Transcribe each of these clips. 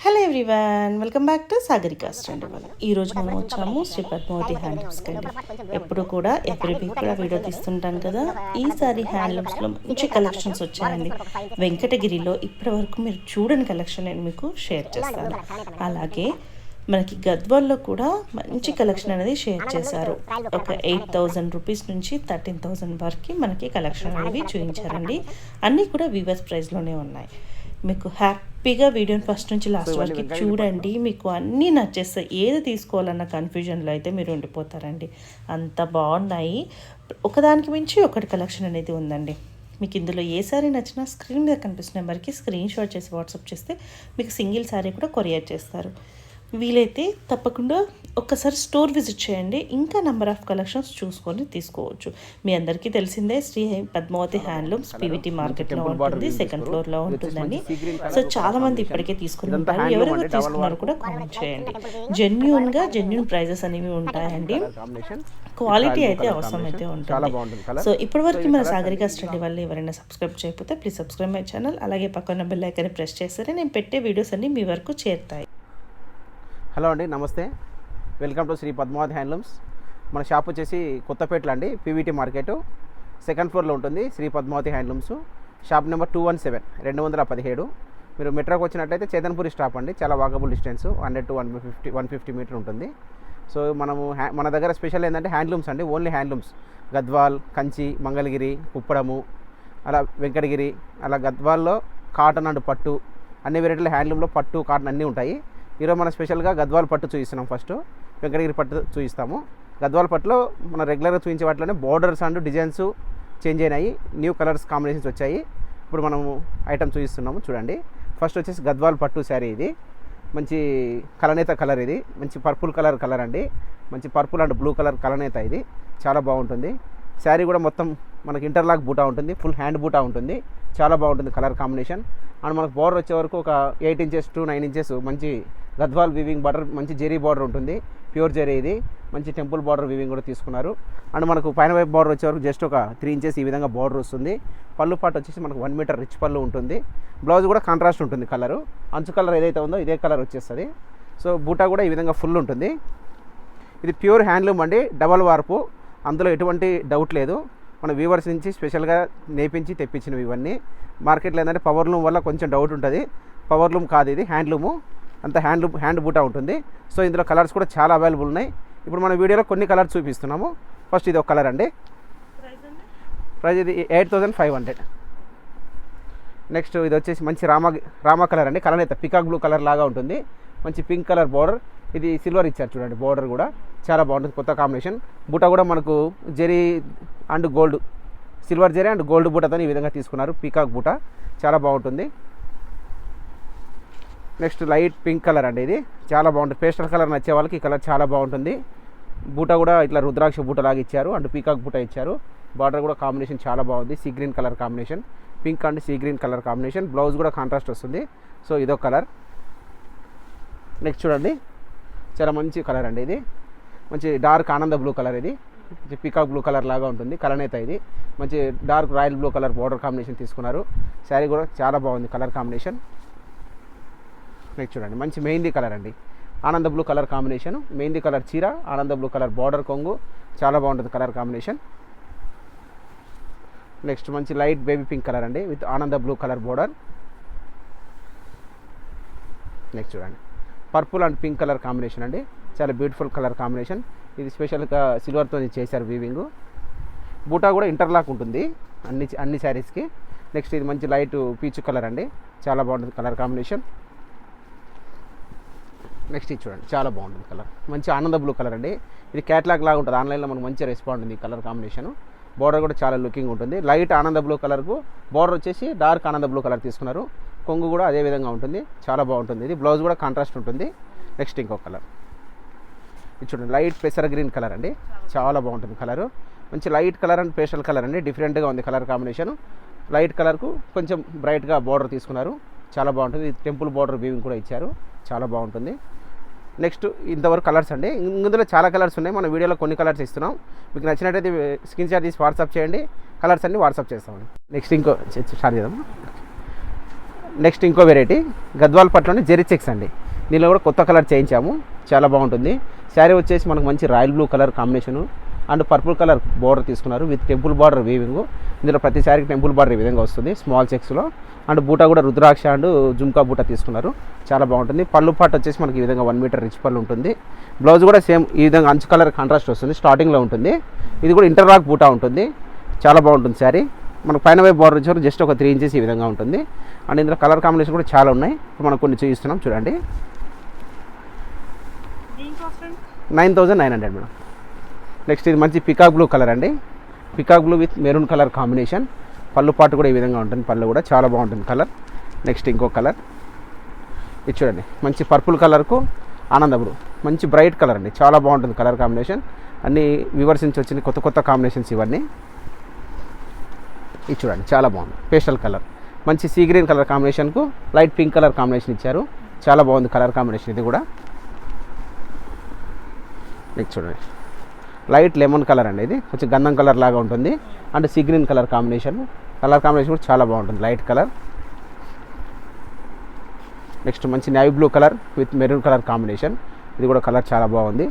Hello everyone, welcome back to Sagarika's trend. ఈరోజు మనం వచ్చాము శ్రీ పద్మావతి హ్యాండ్లూమ్స్కి అండి. ఎప్పుడు కూడా ఎవ్రీ వీక్ కూడా వీడియో తీస్తుంటాను కదా. ఈసారి హ్యాండ్లూమ్స్లో మంచి కలెక్షన్స్ వచ్చాయండి. వెంకటగిరిలో ఇప్పటి వరకు మీరు చూడని కలెక్షన్ నేను మీకు షేర్ చేస్తాను. అలాగే మనకి గద్వాల్లో కూడా మంచి కలెక్షన్ అనేది షేర్ చేశారు. ఒక 8,000 రూపీస్ నుంచి 13,000 వరకు మనకి కలెక్షన్ అనేవి చూపించారండి. అన్నీ కూడా వీవర్స్ ప్రైస్లోనే ఉన్నాయి. మీకు హ్యాపీగా వీడియోని ఫస్ట్ నుంచి లాస్ట్ వరకు చూడండి. మీకు అన్నీ నచ్చేస్తాయి. ఏది తీసుకోవాలన్న కన్ఫ్యూజన్లో అయితే మీరు ఉండిపోతారండి. అంత బాగున్నాయి. ఒకదానికి మించి ఒకటి కలెక్షన్ అనేది ఉందండి. మీకు ఇందులో ఏ సారీ నచ్చినా స్క్రీన్ మీద కనిపిస్తున్న నెంబర్కి స్క్రీన్ షాట్ చేసి వాట్సాప్ చేస్తే మీకు సింగిల్ సారీ కూడా కొరియర్ చేస్తారు. వీలైతే తప్పకుండా ఒక్కసారి స్టోర్ విజిట్ చేయండి. ఇంకా నెంబర్ ఆఫ్ కలెక్షన్స్ చూసుకొని తీసుకోవచ్చు. మీ అందరికీ తెలిసిందే శ్రీ పద్మావతి హ్యాండ్లూమ్స్ పీవీటీ మార్కెట్లో ఉంటుంది, సెకండ్ ఫ్లోర్లో ఉంటుందండి. సో చాలా మంది ఇప్పటికే తీసుకుని ఉంటారు. ఎవరెవరు తీసుకున్నారో కూడా కామెంట్ చేయండి. జెన్యూన్ ప్రైజెస్ అనేవి ఉంటాయండి. క్వాలిటీ అయితే అవసరం అయితే ఉంటుంది. సో ఇప్పటివరకు మన సాగరికాస్ ట్రెండ్ వల్ల ఎవరైనా సబ్స్క్రైబ్ చేయకపోతే ప్లీజ్ సబ్స్క్రైబ్ మై ఛానల్. అలాగే పక్కన బెల్ ఐకాన్ ప్రెస్ చేస్తే నేను పెట్టే వీడియోస్ అన్ని మీ వరకు చేరుతాయి. హలో అండి, నమస్తే. Welcome to Shri Padmavathi handlooms. మన షాప్ వచ్చేసి కొత్తపేటలో అండి, పీవీటీ మార్కెట్ సెకండ్ ఫ్లోర్లో ఉంటుంది Shri Padmavathi handlooms. Shop number 217 217. మీరు మెట్రోకి వచ్చినట్లయితే చేతన్పూరి స్టాప్ అండి. చాలా వాకబుల్ డిస్టెన్స్ 100 to 150 మీటర్ ఉంటుంది. సో మన దగ్గర స్పెషల్ ఏంటంటే హ్యాండ్లూమ్స్ అండి, ఓన్లీ హ్యాండ్లూమ్స్. గద్వాల్, కంచి, మంగళగిరి, కుప్పడము, అలా వెంకటగిరి, అలా గద్వాల్లో కాటన్ అండ్ పట్టు అన్ని వెరైటీల హ్యాండ్లూమ్లో పట్టు కాటన్ అన్నీ ఉంటాయి. ఈరోజు మనం స్పెషల్గా గద్వాల పట్టు చూపిస్తున్నాం. ఫస్ట్ వెంకటగిరి పట్టు చూపిస్తాము. గద్వాల పట్టులో మనం రెగ్యులర్గా చూపించే వాటిలోనే బోర్డర్స్ అండ్ డిజైన్స్ చేంజ్ అయినాయి, న్యూ కలర్స్ కాంబినేషన్స్ వచ్చాయి. ఇప్పుడు మనము ఐటమ్ చూపిస్తున్నాము చూడండి. ఫస్ట్ వచ్చేసి గద్వాల పట్టు శారీ. ఇది మంచి కలనేత కలర్, ఇది మంచి పర్పుల్ కలర్ అండి. మంచి పర్పుల్ అండ్ బ్లూ కలర్ కలనేత, ఇది చాలా బాగుంటుంది. శారీ కూడా మొత్తం మనకి ఇంటర్లాక్ బూటా ఉంటుంది, ఫుల్ హ్యాండ్ బూటా ఉంటుంది. చాలా బాగుంటుంది కలర్ కాంబినేషన్. అండ్ మనకు బార్డర్ వచ్చే వరకు ఒక 8 inches to 9 inches మంచి గద్వాల్ వీవింగ్ బార్డర్, మంచి జెరీ బార్డర్ ఉంటుంది, ప్యూర్ జెరీ. ఇది మంచి టెంపుల్ బార్డర్ వీవింగ్ కూడా తీసుకున్నారు. అండ్ మనకు పైన వైపు బార్డర్ వచ్చే వరకు జస్ట్ ఒక 3 inches ఈ విధంగా బార్డర్ వస్తుంది. పళ్ళు పాటు వచ్చేసి మనకు 1 meter రిచ్ పళ్ళు ఉంటుంది. బ్లౌజ్ కూడా కాంట్రాస్ట్ ఉంటుంది కలరు. అంచు కలర్ ఏదైతే ఉందో ఇదే కలర్ వచ్చేస్తుంది. సో బూటా కూడా ఈ విధంగా ఫుల్ ఉంటుంది. ఇది ప్యూర్ హ్యాండ్లూమ్ అండి, డబల్ వార్పు, అందులో ఎటువంటి డౌట్ లేదు. మన వ్యూవర్స్ నుంచి స్పెషల్గా నేపించి తెప్పించినవి ఇవన్నీ. మార్కెట్లో ఏంటంటే పవర్ లూమ్ వల్ల కొంచెం డౌట్ ఉంటుంది. పవర్ లూమ్ కాదు, ఇది హ్యాండ్లూము. అంత హ్యాండ్ బూటా ఉంటుంది. సో ఇందులో కలర్స్ కూడా చాలా అవైలబుల్ ఉన్నాయి. ఇప్పుడు మన వీడియోలో కొన్ని కలర్స్ చూపిస్తున్నాము. ఫస్ట్ ఇది ఒక కలర్ అండి, ప్రైస్ ఇది 8,500. నెక్స్ట్ ఇది వచ్చేసి మంచి రామా కలర్ అండి, కలర్ పికాక్ బ్లూ కలర్ లాగా ఉంటుంది. మంచి పింక్ కలర్ బార్డర్, ఇది సిల్వర్ ఇచ్చారు చూడండి. బార్డర్ కూడా చాలా బాగుంటుంది, కొత్త కాంబినేషన్. బూటా కూడా మనకు జెరీ అండ్ గోల్డ్, సిల్వర్ జెరీ అండ్ గోల్డ్ బూటాతో ఈ విధంగా తీసుకున్నారు. పీకాక్ బూటా చాలా బాగుంటుంది. నెక్స్ట్ లైట్ పింక్ కలర్ అండి, ఇది చాలా బాగుంటుంది. పేస్టల్ కలర్ నచ్చే వాళ్ళకి ఈ కలర్ చాలా బాగుంటుంది. బూటా కూడా ఇట్లా రుద్రాక్ష బూట లాగా ఇచ్చారు అండ్ పీకాక్ బూటా ఇచ్చారు. బార్డర్ కూడా కాంబినేషన్ చాలా బాగుంది, see green colour combination, pink and see green colour combination. Blouse కూడా కాంట్రాస్ట్ వస్తుంది. సో ఇదో కలర్. నెక్స్ట్ చూడండి, చాలా మంచి కలర్ అండి, ఇది మంచి డార్క్ ఆనంద బ్లూ కలర్. ఇది పీకాక్ బ్లూ కలర్ లాగా ఉంటుంది, కలనేత. ఇది మంచి dark royal blue colour border combination తీసుకున్నారు. శారీ కూడా చాలా బాగుంది కలర్ కాంబినేషన్. నెక్స్ట్ చూడండి, మంచి మెహందీ కలర్ అండి, ఆనంద blue colour combination. Mehndi colour చీర, ఆనంద బ్లూ కలర్ బార్డర్ కొంగు, చాలా బాగుంటుంది కలర్ కాంబినేషన్. నెక్స్ట్ మంచి లైట్ బేబీ పింక్ కలర్ అండి విత్ ఆనంద బ్లూ కలర్ బార్డర్. నెక్స్ట్ చూడండి, purple and pink colour combination అండి, చాలా బ్యూటిఫుల్ కలర్ కాంబినేషన్. ఇది స్పెషల్గా సిల్వర్తో చేశారు వీవింగ్. బూటా కూడా ఇంటర్లాక్ ఉంటుంది అన్ని శారీస్కి. నెక్స్ట్ ఇది మంచి లైట్ పీచు కలర్ అండి, చాలా బాగుంటుంది కలర్ కాంబినేషన్. నెక్స్ట్ ఇది చూడండి, చాలా బాగుంటుంది కలర్, మంచి ఆనంద బ్లూ కలర్ అండి. ఇది క్యాట్లాగ్ లాగా ఉంటుంది, ఆన్లైన్లో మనకు మంచి రెస్పాండ్ ఉంది ఈ కలర్ కాంబినేషన్. బార్డర్ కూడా చాలా లుకింగ్ ఉంటుంది. లైట్ ఆనంద బ్లూ కలర్కు బార్డర్ వచ్చేసి డార్క్ ఆనంద బ్లూ కలర్ తీసుకున్నారు. కొంగు కూడా అదే విధంగా ఉంటుంది, చాలా బాగుంటుంది. ఇది బ్లౌజ్ కూడా కాంట్రాస్ట్ ఉంటుంది. నెక్స్ట్ ఇంకొక కలర్, ఇది చూడండి, లైట్ పెసర గ్రీన్ కలర్ అండి, చాలా బాగుంటుంది కలరు. మంచి light colour and pastel colour అండి, డిఫరెంట్గా ఉంది కలర్ కాంబినేషన్. లైట్ కలర్కు కొంచెం బ్రైట్గా బార్డర్ తీసుకున్నారు, చాలా బాగుంటుంది. టెంపుల్ బార్డర్ వీవింగ్ కూడా ఇచ్చారు, చాలా బాగుంటుంది. నెక్స్ట్ ఇంతవరకు కలర్స్ అండి. ఇందులో చాలా కలర్స్ ఉన్నాయి, మన వీడియోలో కొన్ని కలర్స్ ఇస్తున్నాం. మీకు నచ్చినట్టయితే స్క్రీన్ షాట్ తీసి వాట్సాప్ చేయండి, కలర్స్ అన్ని వాట్సాప్ చేస్తామండి. నెక్స్ట్ ఇంకో స్టార్ట్ చేద్దాం. నెక్స్ట్ ఇంకో వెరైటీ గద్వాల్ పట్టులోనే జెరీ చెక్స్ అండి. దీనిలో కూడా కొత్త కలర్ చేయించాము, చాలా బాగుంటుంది. శారీ వచ్చేసి మనకు మంచి royal blue colour combination and purple colour border తీసుకున్నారు విత్ టెంపుల్ బార్డర్ వీవింగ్. ఇందులో ప్రతి శారీకి టెంపుల్ బార్డర్ ఈ విధంగా వస్తుంది స్మాల్ చెక్స్లో. అండ్ బూటా కూడా రుద్రాక్ష అండ్ జుమ్కా బూటా తీసుకున్నారు, చాలా బాగుంటుంది. పళ్ళు పాటు వచ్చేసి మనకి ఈ విధంగా 1 మీటర్ రిచ్ పళ్ళు ఉంటుంది. బ్లౌజ్ కూడా సేమ్ ఈ విధంగా అంచు కలర్ కాంట్రాస్ట్ వస్తుంది, స్టార్టింగ్లో ఉంటుంది. ఇది కూడా ఇంటర్లాక్ బూటా ఉంటుంది, చాలా బాగుంటుంది శారీ. మనకు పైన వైపు బార్డర్ వచ్చారు జస్ట్ ఒక 3 ఇంచెస్ ఈ విధంగా ఉంటుంది. అండ్ ఇందులో కలర్ కాంబినేషన్ కూడా చాలా ఉన్నాయి, ఇప్పుడు మనం కొన్ని చూపిస్తున్నాం చూడండి. 9,900 మేడం. నెక్స్ట్ ఇది మంచి పికాక్ బ్లూ కలర్ అండి, peacock blue with maroon colour combination. పళ్ళు పాటు కూడా ఈ విధంగా ఉంటుంది, పళ్ళు కూడా చాలా బాగుంటుంది కలర్. నెక్స్ట్ ఇంకో కలర్ ఇది చూడండి, మంచి పర్పుల్ కలర్కు ఆనంద బ్లూ, మంచి బ్రైట్ కలర్ అండి, చాలా బాగుంటుంది కలర్ కాంబినేషన్. అన్ని వ్యూవర్స్ నుంచి వచ్చిన కొత్త కొత్త కాంబినేషన్స్ ఇవన్నీ. ఇది చూడండి చాలా బాగుంది, పేస్టల్ కలర్, మంచి సీ గ్రీన్ కలర్ కాంబినేషన్కు లైట్ పింక్ కలర్ కాంబినేషన్ ఇచ్చారు, చాలా బాగుంది కలర్ కాంబినేషన్ ఇది కూడా. నెక్స్ట్ చూడండి లైట్ లెమన్ కలర్ అండి, ఇది కొంచెం గంధం కలర్ లాగా ఉంటుంది. And see green colour combination, colour combination కూడా చాలా బాగుంటుంది, లైట్ కలర్. నెక్స్ట్ మంచి navy blue colour with maroon colour combination, ఇది కూడా కలర్ చాలా బాగుంది.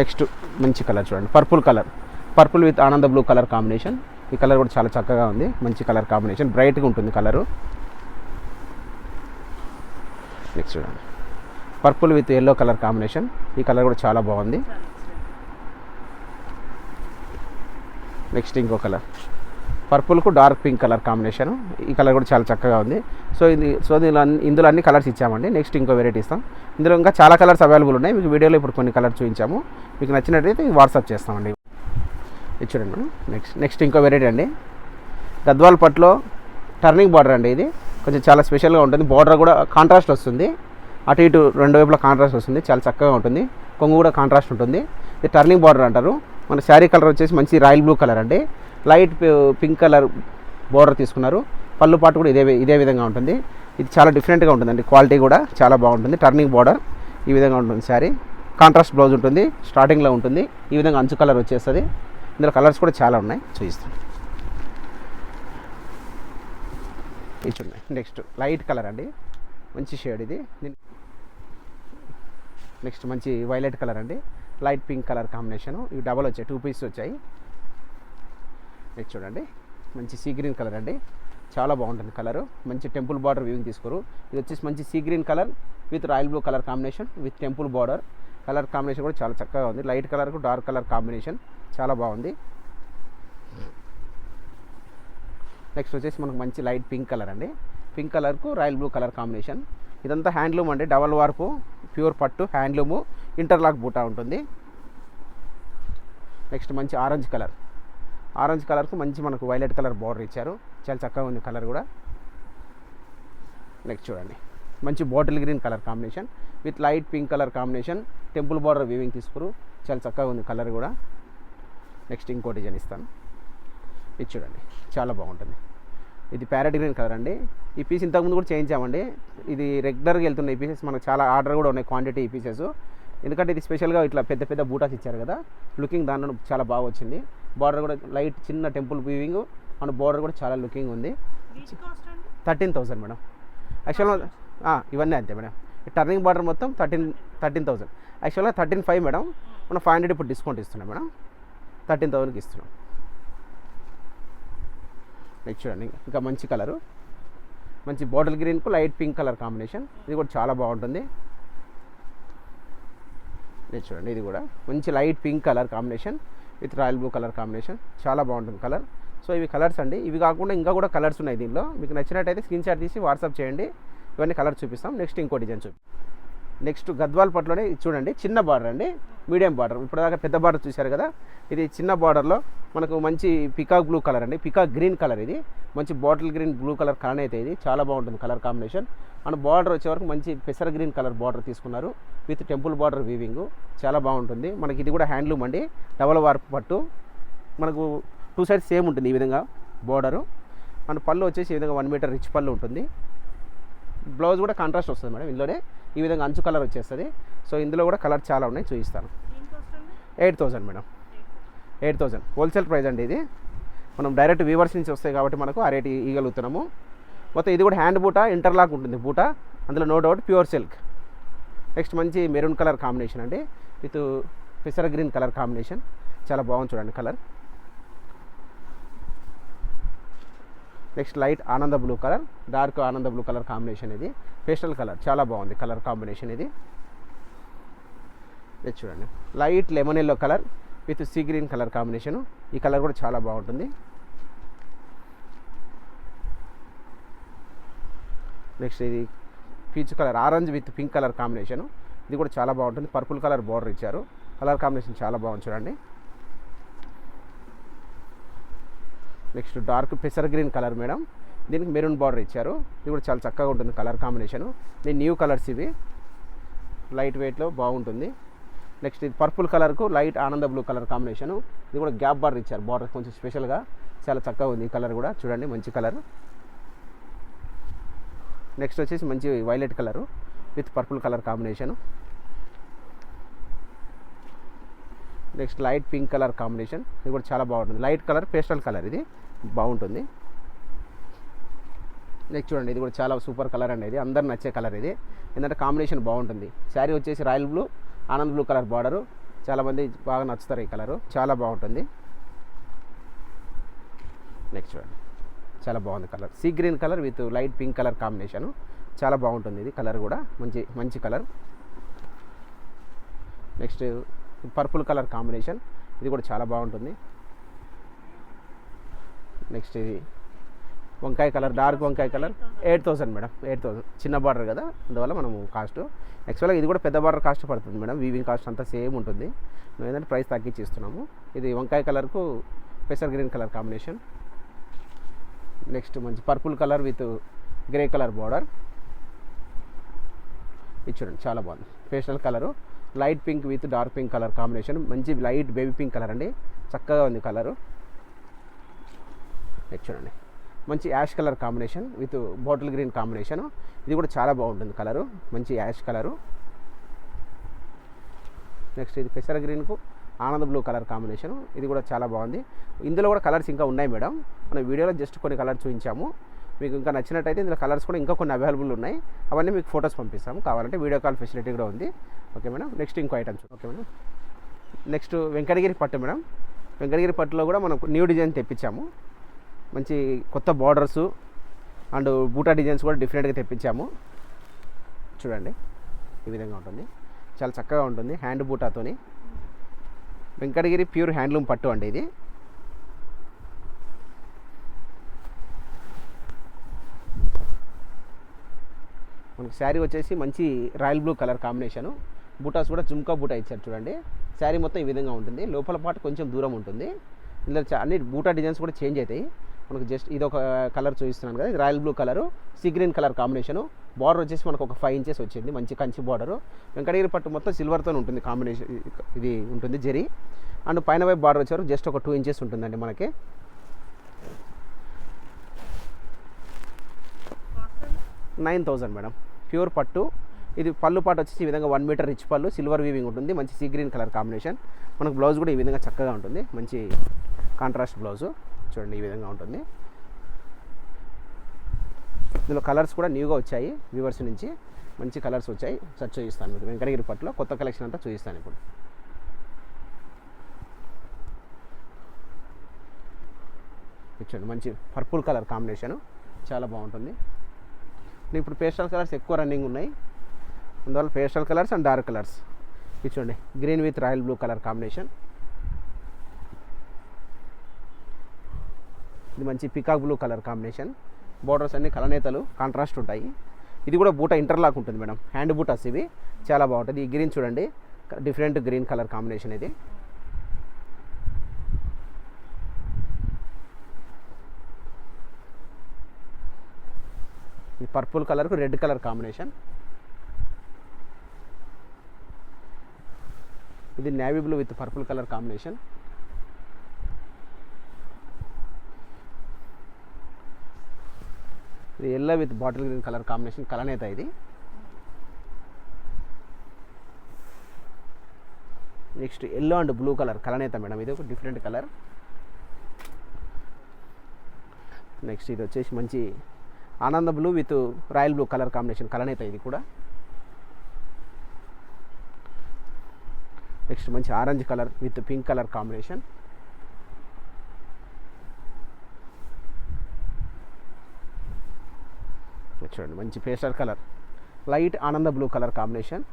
నెక్స్ట్ మంచి కలర్ చూడండి, పర్పుల్ కలర్, పర్పుల్ విత్ ఆనంద బ్లూ కలర్ కాంబినేషన్. ఈ కలర్ కూడా చాలా చక్కగా ఉంది, మంచి కలర్ కాంబినేషన్, బ్రైట్గా ఉంటుంది కలరు. నెక్స్ట్ చూడండి purple with yellow colour combination, ఈ కలర్ కూడా చాలా బాగుంది. నెక్స్ట్ ఇంకో colour పర్పుల్కు dark pink colour combination, ఈ కలర్ కూడా చాలా చక్కగా ఉంది. ఇందులో అన్ని కలర్స్ ఇచ్చామండి. నెక్స్ట్ ఇంకో వెరైటీ ఇస్తాం, ఇందులో ఇంకా చాలా కలర్స్ అవైలబుల్ ఉన్నాయి. మీకు వీడియోలో ఇప్పుడు కొన్ని కలర్స్ చూపించాము, మీకు నచ్చినట్టయితే వాట్సాప్ చేస్తామండి. ఇది చూడండి మేడం. నెక్స్ట్ ఇంకో వెరైటీ అండి, గద్వాల్ పట్టులో టర్నింగ్ బార్డర్ అండి. ఇది కొంచెం చాలా స్పెషల్గా ఉంటుంది, బార్డర్ కూడా కాంట్రాస్ట్ వస్తుంది, అటు ఇటు రెండు వైపులా కాంట్రాస్ట్ వస్తుంది, చాలా చక్కగా ఉంటుంది. కొంగు కూడా కాంట్రాస్ట్ ఉంటుంది. ఇది టర్నింగ్ బార్డర్ అంటారు. మన శారీ కలర్ వచ్చేసి మంచి రాయల్ బ్లూ కలర్ అండి, లైట్ పింక్ కలర్ బార్డర్ తీసుకున్నారు. పళ్ళు పాటు కూడా ఇదే విధంగా ఉంటుంది. ఇది చాలా డిఫరెంట్గా ఉంటుందండి, క్వాలిటీ కూడా చాలా బాగుంటుంది. టర్నింగ్ బార్డర్ ఈ విధంగా ఉంటుంది శారీ, కాంట్రాస్ట్ బ్లౌజ్ ఉంటుంది, స్టార్టింగ్లో ఉంటుంది. ఈ విధంగా అంచు కలర్ వచ్చేస్తుంది. ఇందులో కలర్స్ కూడా చాలా ఉన్నాయి, చూపిస్తాను. ఇది చూడండి నెక్స్ట్ లైట్ కలర్ అండి, మంచి షేడ్ ఇది. నెక్స్ట్ మంచి వైలెట్ కలర్ అండి, లైట్ పింక్ కలర్ కాంబినేషను. ఇవి డబల్ వచ్చాయి, 2 పీసెస్ వచ్చాయి. నెక్స్ట్ చూడండి మంచి సీ గ్రీన్ కలర్ అండి, చాలా బాగుంటుంది కలరు. మంచి టెంపుల్ బార్డర్ వ్యూయింగ్ తీసుకోరు. ఇది వచ్చేసి మంచి sea green colour with royal blue colour combination with temple border. Colour combination కూడా చాలా చక్కగా ఉంది, లైట్ కలర్కు డార్క్ కలర్ కాంబినేషన్, చాలా బాగుంది. నెక్స్ట్ వచ్చేసి మనకు మంచి లైట్ పింక్ కలర్ అండి, పింక్ కలర్కు రాయల్ బ్లూ కలర్ కాంబినేషన్. ఇదంతా హ్యాండ్లూమ్ అండి, డబల్ వార్పు ప్యూర్ పట్టు హ్యాండ్లూము, ఇంటర్లాక్ బూటా ఉంటుంది. నెక్స్ట్ మంచి ఆరెంజ్ కలర్కు మంచి మనకు వైలెట్ కలర్ బార్డర్ ఇచ్చారు, చాలా చక్కగా ఉంది కలర్ కూడా. నెక్స్ట్ చూడండి మంచి bottle green colour combination with light pink colour combination, temple border weaving తీసుకురు, చాలా చక్కగా ఉంది కలర్ కూడా. నెక్స్ట్ ఇంకో డిజైన్ ఇస్తాను, ఇది చూడండి చాలా బాగుంటుంది. ఇది ప్యారెట్ గ్రీన్ కలర్ అండి. ఈ పీస్ ఇంతకుముందు కూడా చేయించామండి, ఇది రెగ్యులర్గా వెళ్తున్నాయి ఈ పీసెస్, మనకు చాలా ఆర్డర్ కూడా ఉన్నాయి క్వాంటిటీ ఈ పీసెస్. ఎందుకంటే ఇది స్పెషల్గా ఇట్లా పెద్ద పెద్ద బూటాస్ ఇచ్చారు కదా, లుకింగ్ దాంట్లో చాలా బాగా వచ్చింది. బార్డర్ కూడా లైట్ చిన్న టెంపుల్ వీవింగ్ అండ్ బార్డర్ కూడా చాలా లుకింగ్ ఉంది. 13,000 మేడం. యాక్చువల్గా ఇవన్నీ అంతే మేడం. ఈ టర్నింగ్ బార్డర్ మొత్తం 13,000. యాక్చువల్గా 13,500 మేడం, మనం 500 ఇప్పుడు డిస్కౌంట్ ఇస్తున్నాం మేడం, 13,000కి ఇస్తున్నాం. నెక్స్ట్ చూడండి ఇంకా మంచి కలరు, మంచి బాటిల్ గ్రీన్కు లైట్ పింక్ కలర్ కాంబినేషన్, ఇది కూడా చాలా బాగుంటుంది. నెక్స్ట్ చూడండి ఇది కూడా మంచి light pink colour combination with royal blue colour combination, చాలా బాగుంటుంది కలర్. సో ఇవి కలర్స్ అండి, ఇవి కాకుండా ఇంకా కూడా కలర్స్ ఉన్నాయి దీనిలో. మీకు నచ్చినట్టయితే స్క్రీన్ షాట్ తీసి వాట్సాప్ చేయండి, ఇవన్నీ కలర్స్ చూపిస్తాం. నెక్స్ట్ ఇంకో డిజైన్ నెక్స్ట్ గద్వాల్ పట్టులోనే చూడండి చిన్న బార్డర్ అండి, మీడియం బార్డర్. ఇప్పటిదాకా పెద్ద బార్డర్ చూశారు కదా, ఇది చిన్న బార్డర్లో మనకు మంచి పికాక్ బ్లూ కలర్ అండి, పికాక్ గ్రీన్ కలర్. ఇది మంచి bottle green blue colour colour అయితే ఇది చాలా బాగుంటుంది కలర్ కాంబినేషన్. అండ్ బార్డర్ వచ్చే వరకు మంచి పెసర గ్రీన్ కలర్ బార్డర్ తీసుకున్నారు విత్ టెంపుల్ బార్డర్ వీవింగ్, చాలా బాగుంటుంది. మనకి ఇది కూడా హ్యాండ్లూమ్ అండి, డబల్ వార్పు పట్టు, మనకు 2 సైడ్స్ సేమ్ ఉంటుంది ఈ విధంగా బార్డరు. అండ్ పళ్ళు వచ్చేసి ఈ విధంగా 1 మీటర్ రిచ్ పళ్ళు ఉంటుంది. బ్లౌజ్ కూడా కాంట్రాస్ట్ వస్తుంది మేడం, ఇందులోనే ఈ విధంగా అంచు కలర్ వచ్చేస్తుంది. సో ఇందులో కూడా కలర్ చాలా ఉన్నాయి, చూపిస్తాను. 8,000 మేడం, 8,000 హోల్సేల్ ప్రైస్ అండి ఇది. మనం డైరెక్ట్ వీవర్స్ నుంచి వస్తాయి కాబట్టి మనకు ఆ రేట్ ఇవ్వగలుగుతున్నాము. మొత్తం ఇది కూడా హ్యాండ్ బూటా, ఇంటర్లాక్ ఉంటుంది బూటా, అందులో no doubt pure silk. Next మంచి మెరూన్ కలర్ కాంబినేషన్ అండి విత్ పెసర గ్రీన్ కలర్ కాంబినేషన్, చాలా బాగుంది చూడండి కలర్. నెక్స్ట్ లైట్ ఆనంద బ్లూ కలర్, డార్క్ ఆనంద బ్లూ కలర్ కాంబినేషన్, ఇది పేస్టల్ కలర్, చాలా బాగుంది కలర్ కాంబినేషన్ ఇది. ఇది చూడండి light lemon yellow colour with sea green colour combination, ఈ కలర్ కూడా చాలా బాగుంటుంది. నెక్స్ట్ ఇది peach colour orange with pink colour combination, ఇది కూడా చాలా బాగుంటుంది. పర్పుల్ కలర్ బార్డర్ ఇచ్చారు, కలర్ కాంబినేషన్ చాలా బాగుంది చూడండి. నెక్స్ట్ డార్క్ పెసర్ గ్రీన్ కలర్ మేడం, దీనికి మెరూన్ బార్డర్ ఇచ్చారు, ఇది కూడా చాలా చక్కగా ఉంటుంది కలర్ కాంబినేషను. దీని న్యూ కలర్స్ ఇవి, లైట్ వెయిట్లో బాగుంటుంది. నెక్స్ట్ ఇది పర్పుల్ కలర్కు లైట్ ఆనంద బ్లూ కలర్ కాంబినేషను, ఇది కూడా గ్యాప్ బార్డర్ ఇచ్చారు, బార్డర్ కొంచెం స్పెషల్గా చాలా చక్కగా ఉంది ఈ కలర్ కూడా చూడండి, మంచి కలర్. నెక్స్ట్ వచ్చేసి మంచి violet colour with purple colour combination. Next light pink colour combination, ఇది కూడా చాలా బాగుంటుంది, లైట్ కలర్ పేస్టల్ కలర్, ఇది బాగుంటుంది. నెక్స్ట్ చూడండి ఇది కూడా చాలా సూపర్ కలర్ అండి, ఇది అందరు నచ్చే కలర్, ఇది ఎందుకంటే కాంబినేషన్ బాగుంటుంది. శారీ వచ్చేసి royal blue Anand blue colour border, చాలామంది బాగా నచ్చుతారు ఈ కలరు, చాలా బాగుంటుంది. నెక్స్ట్ చూడండి చాలా బాగుంది colour, sea green colour with light pink colour combination, చాలా బాగుంటుంది ఇది కలర్ కూడా, మంచి మంచి colour. Next purple colour combination, ఇది కూడా చాలా బాగుంటుంది. నెక్స్ట్ ఇది వంకాయ కలర్, డార్క్ వంకాయ కలర్, 8,000 మేడం, 8,000 చిన్న బార్డర్ కదా, అందువల్ల మనము కాస్ట్ యాక్చువల్గా ఇది కూడా పెద్ద బార్డర్ కాస్ట్ పడుతుంది మేడం, వీవింగ్ కాస్ట్ అంతా సేమ్ ఉంటుంది, మేము ఏంటంటే ప్రైస్ తగ్గించి ఇస్తున్నాము. ఇది వంకాయ కలర్కు పెసర్ గ్రీన్ కలర్ కాంబినేషన్. నెక్స్ట్ మంచి purple colour with grey colour border, ఇది చూడండి చాలా బాగుంది, pastel colour light pink with dark pink colour combination, మంచి లైట్ బేబీ పింక్ కలర్ అండి, చక్కగా ఉంది కలరు. నెక్స్ట్ చూడండి మంచి ash colour combination with bottle green combination, ఇది కూడా చాలా బాగుంటుంది కలరు, మంచి యాష్ కలరు. నెక్స్ట్ ఇది పెసర గ్రీన్కు ఆనంద బ్లూ కలర్ కాంబినేషన్, ఇది కూడా చాలా బాగుంది. ఇందులో కూడా కలర్స్ ఇంకా ఉన్నాయి మేడం, మన వీడియోలో జస్ట్ కొన్ని కలర్స్ చూపించాము, మీకు ఇంకా నచ్చినట్టయితే ఇందులో కలర్స్ కూడా ఇంకా కొన్ని అవైలబుల్ ఉన్నాయి, అవన్నీ మీకు ఫొటోస్ పంపిస్తాము, కావాలంటే వీడియో కాల్ ఫెసిలిటీ కూడా ఉంది. ఓకే మేడం, నెక్స్ట్ ఇంకో items. Okay madam, next Venkatagiri పట్టు మేడం, వెంకటగిరి పట్టులో కూడా మనం న్యూ డిజైన్ తెప్పించాము, మంచి కొత్త బార్డర్సు అండ్ బూటా డిజైన్స్ కూడా డిఫరెంట్గా తెప్పించాము చూడండి, ఈ విధంగా ఉంటుంది, చాలా చక్కగా ఉంటుంది హ్యాండ్ బూటాతోని. వెంకటగిరి ప్యూర్ హ్యాండ్లూమ్ పట్టు అండి ఇది. మనకి శారీ వచ్చేసి మంచి royal blue colour combination, buttas కూడా జుమ్కా బూటా ఇచ్చారు చూడండి, శారీ మొత్తం ఈ విధంగా ఉంటుంది, లోపల పాటు కొంచెం దూరం ఉంటుంది, ఇందులో అన్ని బూటా డిజైన్స్ కూడా చేంజ్ అవుతాయి. మనకు జస్ట్ ఇది ఒక కలర్ చూపిస్తున్నాను కదా, ఇది royal blue colour see green colour combination, border వచ్చేసి మనకు ఒక 5 ఇంచెస్ వచ్చింది, మంచి కంచి బార్డరు. వెంకటగిరి పట్టు మొత్తం సిల్వర్తో ఉంటుంది కాంబినేషన్, ఇది ఉంటుంది జరీ, అండ్ పైన వైపు బార్డర్ వచ్చారు జస్ట్ ఒక 2 ఇంచెస్ ఉంటుందండి మనకి. 9,000 మేడం, ప్యూర్ పట్టు. ఇది పళ్ళు పాటు వచ్చేసి ఈ విధంగా 1 మీటర్ రిచ్ పళ్ళు, సిల్వర్ వీవింగ్ ఉంటుంది, మంచి సీ గ్రీన్ కలర్ కాంబినేషన్. మనకు బ్లౌజ్ కూడా ఈ విధంగా చక్కగా ఉంటుంది, మంచి కాంట్రాస్ట్ బ్లౌజు చూడండి, ఈ విధంగా ఉంటుంది. ఇందులో కలర్స్ కూడా న్యూగా వచ్చాయి, వ్యూవర్స్ నుంచి మంచి కలర్స్ వచ్చాయి, సార్ చూపిస్తాను మీకు. వెంకటగిరి పట్టులో కొత్త కలెక్షన్ అంతా చూపిస్తాను ఇప్పుడు. చూడండి మంచి పర్పుల్ కలర్ కాంబినేషను, చాలా బాగుంటుంది. ఇప్పుడు పేస్టల్ కలర్స్ ఎక్కువ రన్నింగ్ ఉన్నాయి, అందువల్ల pastel colours and dark colours. ఇది చూడండి green with royal blue colour combination, ఇది మంచి peacock blue colour combination, borders అన్ని కలనేతలు కాంట్రాస్ట్ ఉంటాయి. ఇది కూడా బూటా ఇంటర్లాక్ ఉంటుంది మేడం, హ్యాండ్ బూటాస్ ఇవి, చాలా బాగుంటుంది. ఈ గ్రీన్ చూడండి డిఫరెంట్ గ్రీన్ కలర్ కాంబినేషన్, ఇది ఈ పర్పుల్ కలర్కు రెడ్ కలర్ కాంబినేషన్, ఇది navy blue with purple colour combination, ఇది yellow with bottle green colour combination, కలనేత ఇది. Next yellow and blue colour కలనేత మేడం, ఇది ఒక డిఫరెంట్ కలర్. నెక్స్ట్ ఇది వచ్చేసి మంచి ఆనంద blue with royal blue colour combination కలనేత ఇది కూడా. నెక్స్ట్ మంచి orange colour with pink colour combination. చూడండి మంచి పేస్టల్ కలర్ లైట్ ఆనంద బ్లూ కలర్ కాంబినేషన్.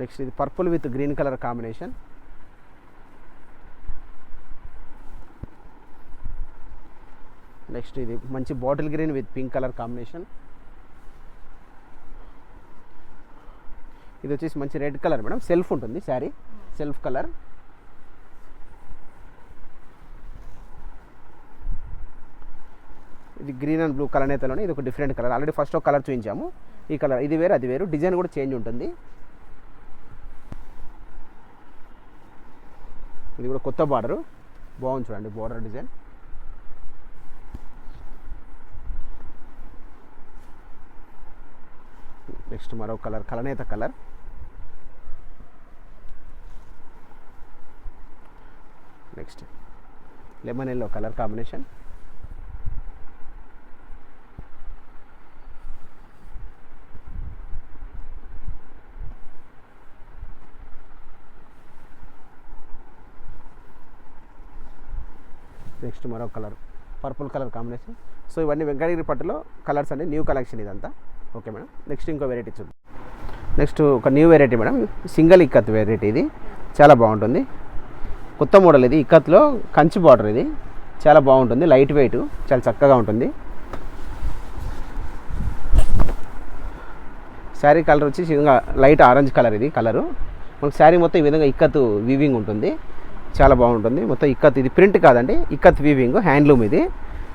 నెక్స్ట్ ఇది purple with green colour combination. Next ఇది మంచి bottle green with pink colour combination. ఇది వచ్చేసి మంచి రెడ్ కలర్ మేడం, సెల్ఫ్ ఉంటుంది శారీ, సెల్ఫ్ కలర్. ఇది గ్రీన్ అండ్ బ్లూ కలర్ నేతలోనే ఇది ఒక డిఫరెంట్ కలర్. ఆల్రెడీ ఫస్ట్ ఒక కలర్ చూపించాము, ఈ కలర్ ఇది వేరు అది వేరు, డిజైన్ కూడా చేంజ్ ఉంటుంది. ఇది కూడా కొత్త బార్డరు, బాగుంది చూడండి బార్డర్ డిజైన్. నెక్స్ట్ మరో కలర్ కలనేత colour. Next lemon yellow colour combination. Next మరో colour purple colour combination. So ఇవన్నీ వెంకటగిరి పట్టులో కలర్స్ అండి, న్యూ కలెక్షన్ ఇదంతా. ఓకే మేడం, నెక్స్ట్ ఇంకో వెరైటీ చూద్దాం. నెక్స్ట్ ఒక new variety madam, single ikat variety. ఇది చాలా బాగుంటుంది, కొత్త మోడల్. ఇది ఇక్కత్లో కంచి బార్డర్, ఇది చాలా బాగుంటుంది, లైట్ వెయిట్, చాలా చక్కగా ఉంటుంది. శారీ కలర్ వచ్చి లైట్ ఆరెంజ్ కలర్. ఇది కలరు మనకు శారీ మొత్తం ఈ విధంగా ఇక్కత్ వీవింగ్ ఉంటుంది, చాలా బాగుంటుంది. మొత్తం ఇక్కత్, ఇది ప్రింట్ కాదండి, ఇక్కత్ వీవింగ్, హ్యాండ్లూమ్.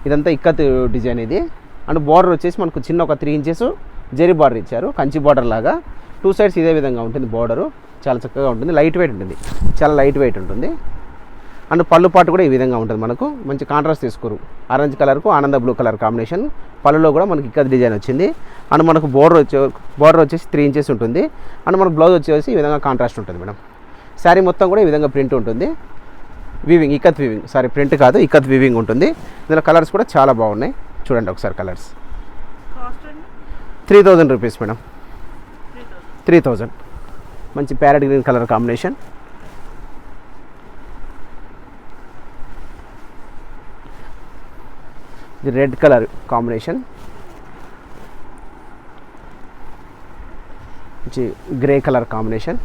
ఇదంతా ఇక్కత్ డిజైన్ ఇది. అండ్ బార్డర్ వచ్చేసి మనకు చిన్న ఒక 3 ఇంచెస్ జరీ బార్డర్ ఇచ్చారు, కంచి బార్డర్ లాగా. 2 సైడ్స్ ఇదే విధంగా ఉంటుంది బార్డరు, చాలా చక్కగా ఉంటుంది, లైట్ వెయిట్ ఉంటుంది, చాలా లైట్ వెయిట్ ఉంటుంది. అండ్ పళ్ళు పాటు కూడా ఈ విధంగా ఉంటుంది, మనకు మంచి కాంట్రాస్ట్ తీసుకోరు. ఆరెంజ్ కలర్కు ఆనంద బ్లూ కలర్ కాంబినేషన్. పళ్ళులో కూడా మనకి ఇక్కత్ డిజైన్ వచ్చింది. అండ్ మనకు బార్డర్ వచ్చేసి 3 ఇంచెస్ ఉంటుంది. అండ్ మనకు బ్లౌజ్ వచ్చేసి ఈ విధంగా కాంట్రాస్ట్ ఉంటుంది మేడం. శారీ మొత్తం కూడా ఈ విధంగా ప్రింట్ ఉంటుంది, weaving, ikat weaving, sorry print కాదు, ఇక్కత్ వీవింగ్ ఉంటుంది. ఇందులో కలర్స్ కూడా చాలా బాగున్నాయి, చూడండి ఒకసారి కలర్స్. 3000 rupees madam, 3000. మంచి ప్యారెట్ గ్రీన్ కలర్ కాంబినేషన్. ఇది రెడ్ కలర్ కాంబినేషన్, మంచి గ్రే కలర్ కాంబినేషన్.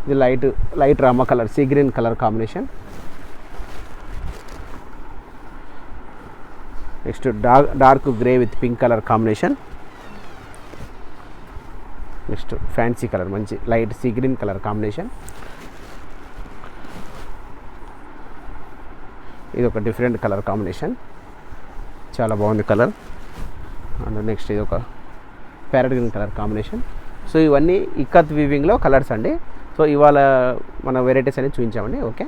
ఇది లైట్ రామా colour, sea green colour combination. Next dark grey with pink colour combination. Next fancy colour, మంచి light sea green colour combination. ఇది ఒక different colour combination, చాలా బాగుంది colour. And next ఇది ఒక parrot green colour combination. So ఇవన్నీ ikat వీవింగ్లో colours అండి. So ఇవాళ మన వెరైటీస్ అనేది చూపించామండి. ఓకే.